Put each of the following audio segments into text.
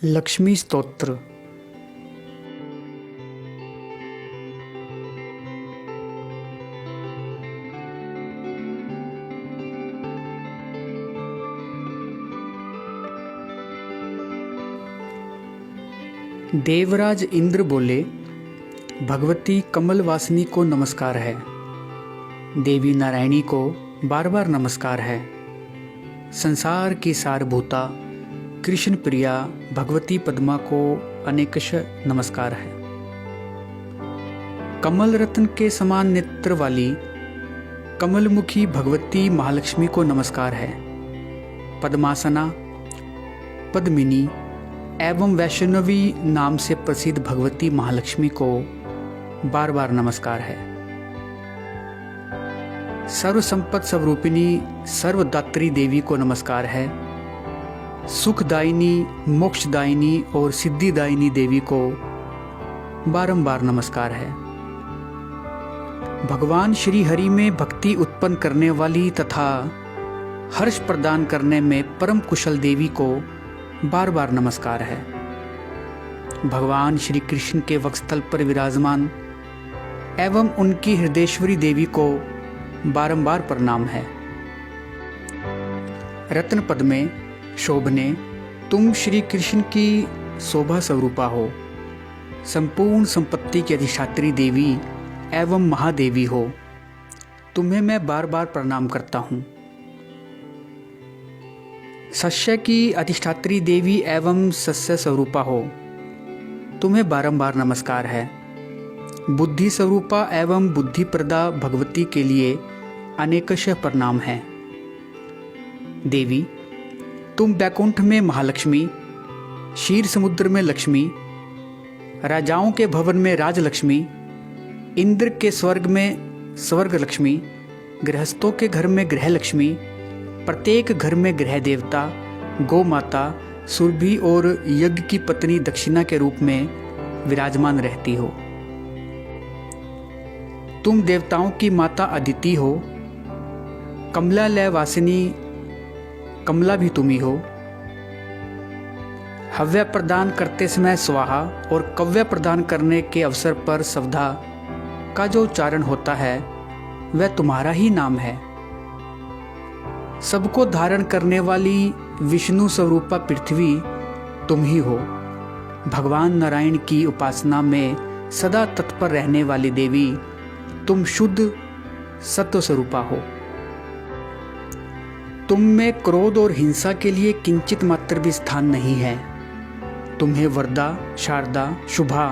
लक्ष्मी स्तोत्र। देवराज इंद्र बोले, भगवती कमलवासिनी को नमस्कार है। देवी नारायणी को बार बार नमस्कार है। संसार की सारभूता कृष्ण प्रिया भगवती पद्मा को अनेकश नमस्कार है। कमल रत्न के समान नेत्र वाली कमलमुखी भगवती महालक्ष्मी को नमस्कार है। पद्मासना, पद्मिनी एवं वैष्णवी नाम से प्रसिद्ध भगवती महालक्ष्मी को बार बार नमस्कार है। सर्व संपत स्वरूपिणी सर्वदात्री देवी को नमस्कार है। सुखदायिनी, मोक्षदायिनी और सिद्धिदायिनी देवी को बारंबार नमस्कार है। भगवान श्री हरि में भक्ति उत्पन्न करने वाली तथा हर्ष प्रदान करने में परम कुशल देवी को बार बार नमस्कार है। भगवान श्री कृष्ण के वक्षस्थल पर विराजमान एवं उनकी हृदयेश्वरी देवी को बारंबार प्रणाम है। रत्न पद में शोभने तुम श्री कृष्ण की शोभा स्वरूपा हो। संपूर्ण संपत्ति की अधिष्ठात्री देवी एवं महादेवी हो। तुम्हें मैं बार बार प्रणाम करता हूँ। सस्य की अधिष्ठात्री देवी एवं सस्य स्वरूपा हो। तुम्हें बारंबार नमस्कार है। बुद्धि स्वरूपा एवं बुद्धिप्रदा भगवती के लिए अनेकश प्रणाम है। देवी, तुम बैकुंठ में महालक्ष्मी, क्षीर समुद्र में लक्ष्मी, राजाओं के भवन में राजलक्ष्मी, इंद्र के स्वर्ग में स्वर्ग लक्ष्मी, गृहस्थों के घर में गृह लक्ष्मी, प्रत्येक घर में गृह देवता, गौ माता, सुरभि और यज्ञ की पत्नी दक्षिणा के रूप में विराजमान रहती हो। तुम देवताओं की माता अदिति हो। कमला लय वासिनी कमला भी तुम ही हो। हव्य प्रदान करते समय स्वाहा और कव्य प्रदान करने के अवसर पर सवधा का जो उच्चारण होता है वह तुम्हारा ही नाम है। सबको धारण करने वाली विष्णु स्वरूपा पृथ्वी तुम ही हो। भगवान नारायण की उपासना में सदा तत्पर रहने वाली देवी तुम शुद्ध सत्व स्वरूपा हो। तुम में क्रोध और हिंसा के लिए किंचित मात्र भी स्थान नहीं है। तुम्हें वरदा, शारदा, शुभा,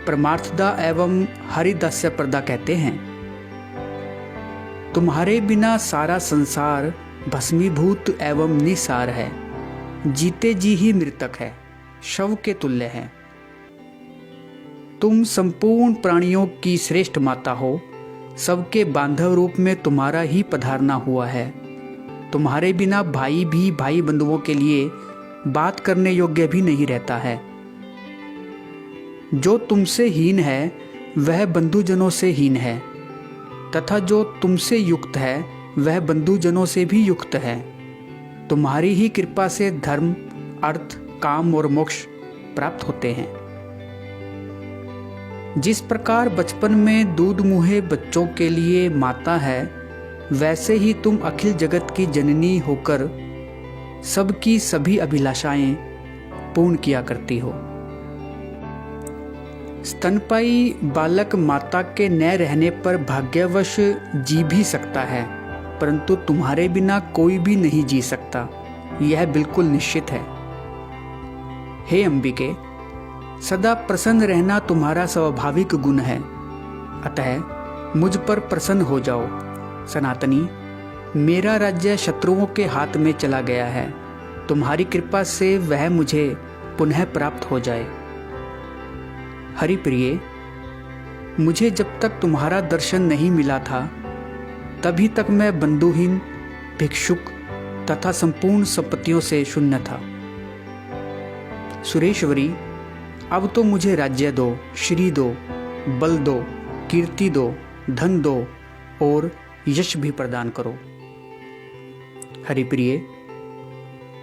परमार्थदा एवं हरिदास्य प्रदा कहते हैं। तुम्हारे बिना सारा संसार भस्मीभूत एवं निसार है। जीते जी ही मृतक है, शव के तुल्य है। तुम संपूर्ण प्राणियों की श्रेष्ठ माता हो। सबके बांधव रूप में तुम्हारा ही पधारना हुआ है। तुम्हारे बिना भाई भी भाई बंधुओं के लिए बात करने योग्य भी नहीं रहता है। जो तुमसे हीन है वह बंधुजनों से हीन है तथा जो तुमसे युक्त है वह बंधुजनों से भी युक्त है। तुम्हारी ही कृपा से धर्म, अर्थ, काम और मोक्ष प्राप्त होते हैं। जिस प्रकार बचपन में दूध मुहे बच्चों के लिए माता है, वैसे ही तुम अखिल जगत की जननी होकर सबकी सभी अभिलाषाएं पूर्ण किया करती हो। स्तनपायी बालक माता के न रहने पर भाग्यवश जी भी सकता है, परंतु तुम्हारे बिना कोई भी नहीं जी सकता, यह बिल्कुल निश्चित है। हे अंबिके, सदा प्रसन्न रहना तुम्हारा स्वाभाविक गुण है, अतः मुझ पर प्रसन्न हो जाओ। सनातनी, मेरा राज्य शत्रुओं के हाथ में चला गया है। तुम्हारी कृपा से वह मुझे पुनः प्राप्त हो जाए। हरिप्रिय, मुझे जब तक तुम्हारा दर्शन नहीं मिला था तभी तक मैं बंधुहीन, भिक्षुक तथा संपूर्ण संपत्तियों से शून्य था। सुरेश्वरी, अब तो मुझे राज्य दो, श्री दो, बल दो, कीर्ति दो, धन दो और यश भी प्रदान करो। हरिप्रिय,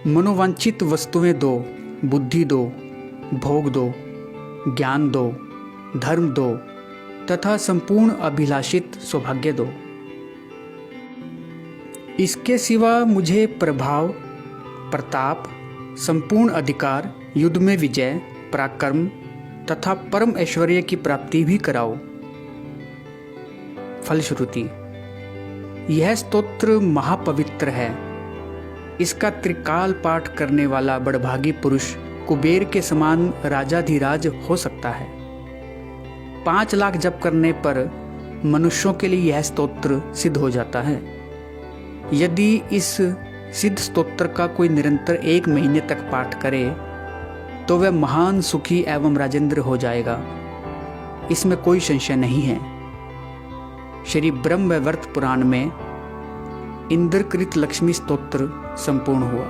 मनोवांछित वस्तुएं दो, बुद्धि दो, भोग दो, ज्ञान दो, धर्म दो तथा संपूर्ण अभिलाषित सौभाग्य दो। इसके सिवा मुझे प्रभाव, प्रताप, संपूर्ण अधिकार, युद्ध में विजय, पराक्रम तथा परम ऐश्वर्य की प्राप्ति भी कराओ। फलश्रुति, यह स्तोत्र महापवित्र है। इसका त्रिकाल पाठ करने वाला बड़भागी पुरुष कुबेर के समान राजाधिराज हो सकता है। 5 लाख जप करने पर मनुष्यों के लिए यह स्तोत्र सिद्ध हो जाता है। यदि इस सिद्ध स्तोत्र का कोई निरंतर 1 महीने तक पाठ करे तो वह महान सुखी एवं राजेंद्र हो जाएगा। इसमें कोई संशय नहीं है। श्री ब्रह्मवैवर्त पुराण में इंद्रकृत लक्ष्मी स्तोत्र संपूर्ण हुआ।